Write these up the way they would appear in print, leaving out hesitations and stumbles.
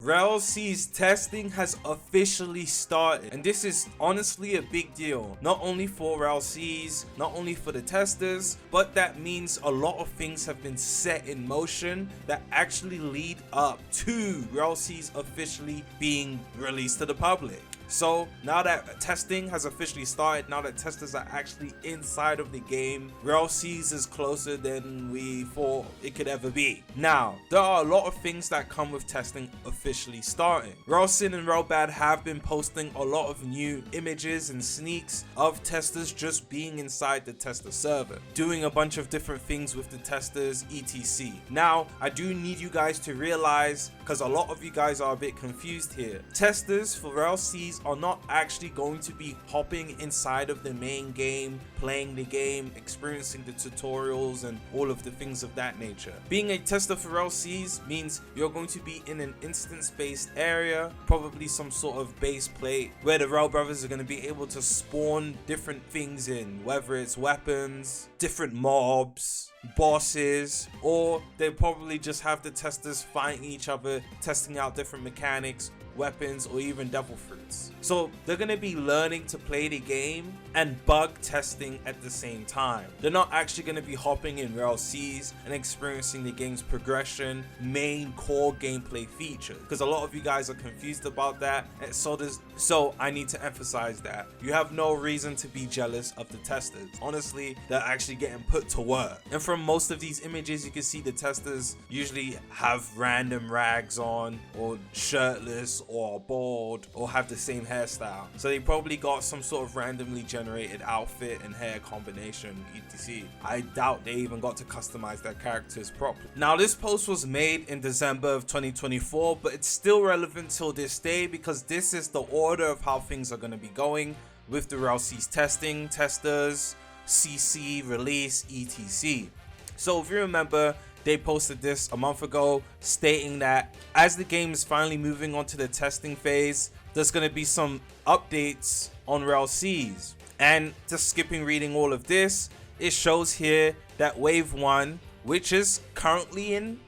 Rell Seas Testing has officially started, and this is honestly a big deal, not only for Rell Seas, not only for the testers, but that means a lot of things have been set in motion that actually lead up to Rell Seas officially being released to the public. So now that testing has officially started, now that testers are actually inside of the game, Rell Seas is closer than we thought it could ever be. Now, there are a lot of things that come with testing officially starting. Relsin and Relbad have been posting a lot of new images and sneaks of testers just being inside the tester server, doing a bunch of different things with the testers, etc. Now, I do need you guys to realize, because a lot of you guys are a bit confused here, testers for Rell Seas are not actually going to be hopping inside of the main game, playing the game, experiencing the tutorials and all of the things of that nature. Being a tester for Rell Seas means you're going to be in an instance-based area, probably some sort of base plate, where the Rell brothers are going to be able to spawn different things in, whether it's weapons, different mobs, bosses, or they probably just have the testers fighting each other, testing out different mechanics, weapons, or even devil fruits. So they're going to be learning to play the game and bug testing at the same time. They're not actually going to be hopping in Rell Seas and experiencing the game's progression, main core gameplay features, because a lot of you guys are confused about that, and so I need to emphasize that you have no reason to be jealous of the testers. Honestly, they're actually getting put to work. And from most of these images, you can see the testers usually have random rags on, or shirtless, or bald, or have the same hairstyle. So they probably got some sort of randomly generated outfit and hair combination, etc. I doubt they even got to customize their characters properly. Now, this post was made in December of 2024, but it's still relevant till this day because this is the order of how things are going to be going with the Rell Seas testing, testers, CC, release, etc. So if you remember, they posted this a month ago stating that as the game is finally moving on to the testing phase, there's going to be some updates on Rell Seas. And just skipping reading all of this, it shows here that Wave 1, which is currently in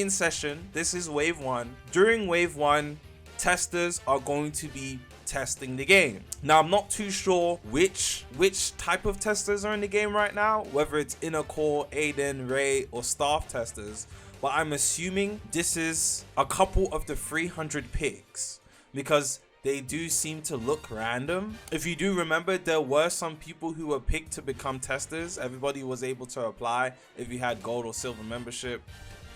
session. This is Wave 1. During Wave 1, testers are going to be testing the game. Now, I'm not too sure which type of testers are in the game right now, whether it's inner core, Aiden, Ray, or staff testers, but I'm assuming this is a couple of the 300 picks because they do seem to look random. If you do remember, there were some people who were picked to become testers. Everybody was able to apply if you had gold or silver membership,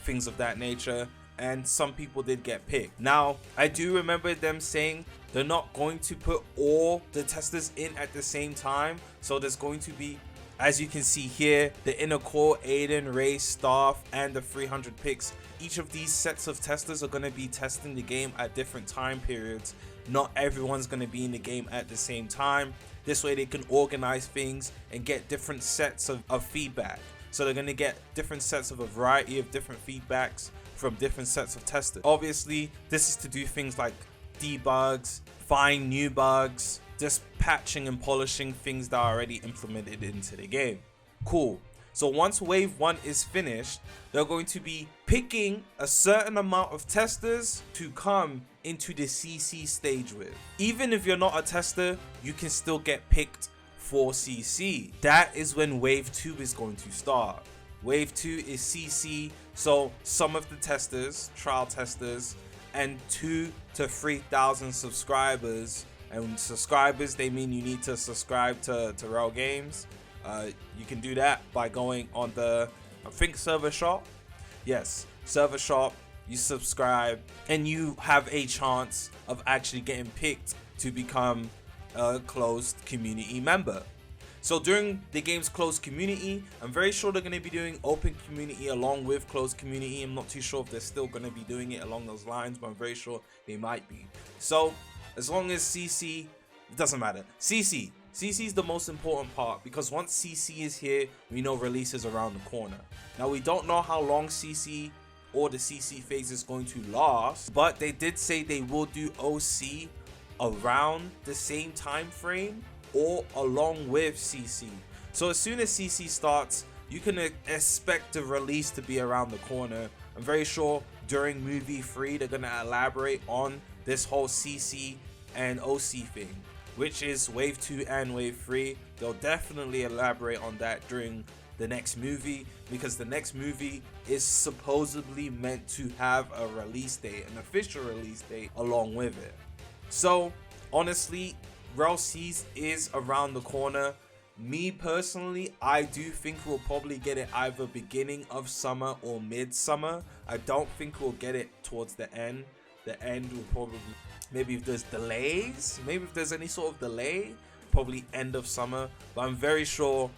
things of that nature. And some people did get picked. Now, I do remember them saying they're not going to put all the testers in at the same time. So there's going to be, as you can see here, the inner core, Aiden, Ray, staff, and the 300 picks. Each of these sets of testers are going to be testing the game at different time periods. Not everyone's going to be in the game at the same time. This way they can organize things and get different sets of feedback. So they're going to get different sets of a variety of different feedbacks from different sets of testers. Obviously, this is to do things like debugs, find new bugs, just patching and polishing things that are already implemented into the game. Cool. So once Wave 1 is finished, they're going to be picking a certain amount of testers to come into the CC stage with. Even if you're not a tester, you can still get picked for CC. That is when Wave 2 is going to start. Wave 2 is CC, so some of the testers, trial testers, and 2,000 to 3,000 subscribers. And subscribers, they mean you need to subscribe to Rell Games. You can do that by going on the, I think, server shop. Yes, server shop. You subscribe, and you have a chance of actually getting picked to become a closed community member. So during the game's closed community, I'm very sure they're going to be doing open community along with closed community. I'm not too sure if they're still going to be doing it along those lines, but I'm very sure they might be. So as long as CC, it doesn't matter. CC is the most important part, because once CC is here, we know release is around the corner. Now, we don't know how long CC or the CC phase is going to last, but they did say they will do OC around the same time frame or along with CC. So as soon as CC starts, you can expect the release to be around the corner I'm very sure during movie 3 they're gonna elaborate on this whole CC and OC thing, which is wave 2 and wave 3. They'll definitely elaborate on that during the next movie, because the next movie is supposedly meant to have a release date, an official release date along with it. So honestly, Rell Seas is around the corner. Me personally, I do think we'll probably get it either beginning of summer or mid-summer. I don't think we'll get it towards the end. The end will probably, maybe if there's delays, maybe if there's any sort of delay, probably end of summer. But I'm very sure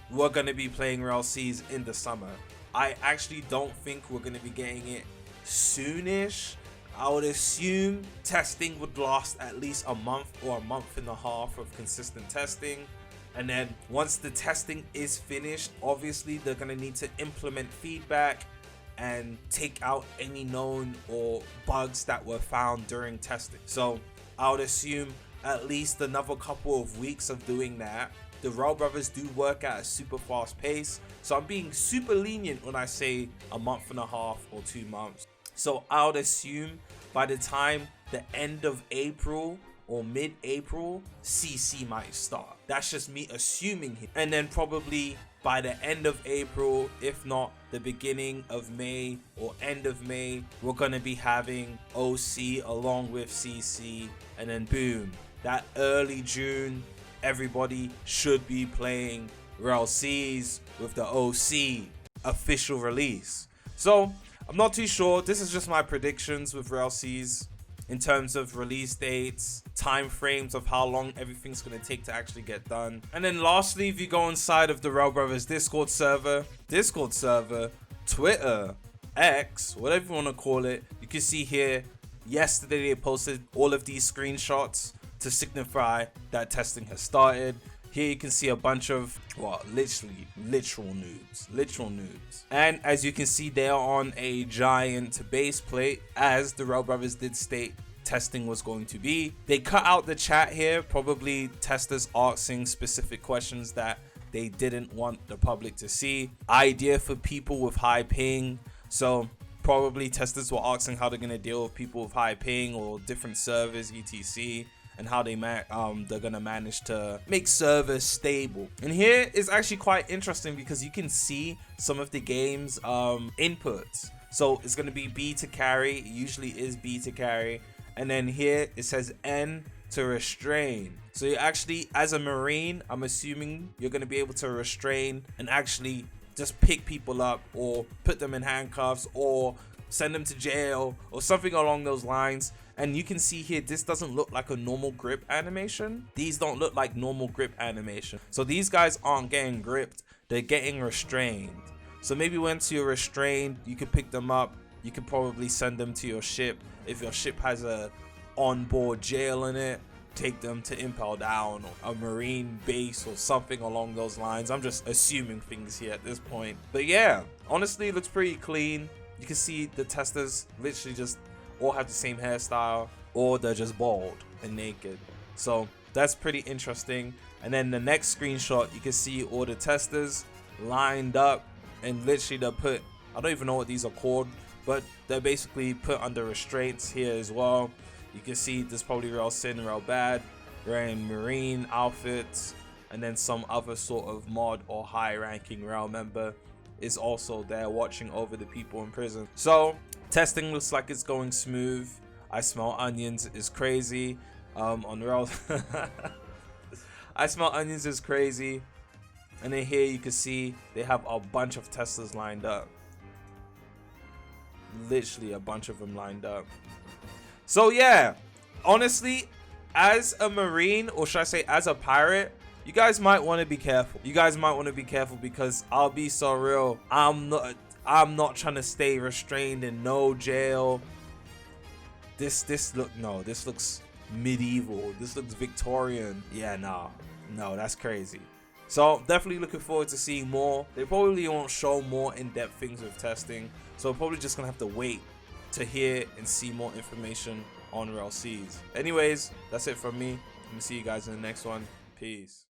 we're going to be playing Rell Seas in the summer. I actually don't think we're going to be getting it soonish. I would assume testing would last at least a month or a month and a half of consistent testing. And then once the testing is finished, obviously they're going to need to implement feedback and take out any known or bugs that were found during testing. So I would assume at least another couple of weeks of doing that. The Rell brothers do work at a super fast pace, so I'm being super lenient when I say a month and a half or 2 months. So I would assume by the time the end of April or mid-April, CC might start. That's just me assuming here. And then probably by the end of April, if not the beginning of May or end of May, we're gonna be having OC along with CC, and then boom, that early June, everybody should be playing Rell Seas with the OC official release. So I'm not too sure. This is just my predictions with Rell Seas in terms of release dates, time frames of how long everything's going to take to actually get done. And then lastly, if you go inside of the Rell brothers Discord server, Twitter, X, whatever you want to call it, you can see here yesterday they posted all of these screenshots to signify that testing has started. Here you can see a bunch of, well, literal noobs. And as you can see, they are on a giant base plate, as the Rell brothers did state testing was going to be. They cut out the chat here, probably testers asking specific questions that they didn't want the public to see. Idea for people with high ping. So probably testers were asking how they're going to deal with people with high ping or different servers, etc. And how they're gonna manage to make servers stable. And here is actually quite interesting because you can see some of the game's inputs. So it's gonna be B to carry. It usually is B to carry. And then here it says N to restrain. So you actually, as a Marine, I'm assuming you're gonna be able to restrain and actually just pick people up or put them in handcuffs or send them to jail or something along those lines. And you can see here, this doesn't look like a normal grip animation. These don't look like normal grip animation. So these guys aren't getting gripped, they're getting restrained. So maybe once you're restrained, you can pick them up. You can probably send them to your ship. If your ship has a onboard jail in it, take them to Impel Down or a Marine base or something along those lines. I'm just assuming things here at this point. But yeah, honestly, it looks pretty clean. You can see the testers literally just all have the same hairstyle, or they're just bald and naked. So that's pretty interesting. And then the next screenshot, you can see all the testers lined up, and literally they're put, I don't even know what these are called, but they're basically put under restraints here as well. You can see there's probably Rell Sin, Rell Bad, wearing Marine outfits, and then some other sort of mod or high ranking Rell member is also there watching over the people in prison. So testing looks like it's going smooth. I smell onions is crazy. On Rell I smell onions is crazy. And then here you can see they have a bunch of testers lined up. Literally a bunch of them lined up. So yeah, honestly, as a Marine, or should I say as a pirate, you guys might want to be careful. Because I'll be so real, I'm not trying to stay restrained in no jail. This looks medieval. This looks Victorian. Yeah, no, that's crazy. So definitely looking forward to seeing more. They probably won't show more in-depth things with testing, so probably just gonna have to wait to hear and see more information on Rell Seas. Anyways, that's it from me. I'm gonna see you guys in the next one. Peace.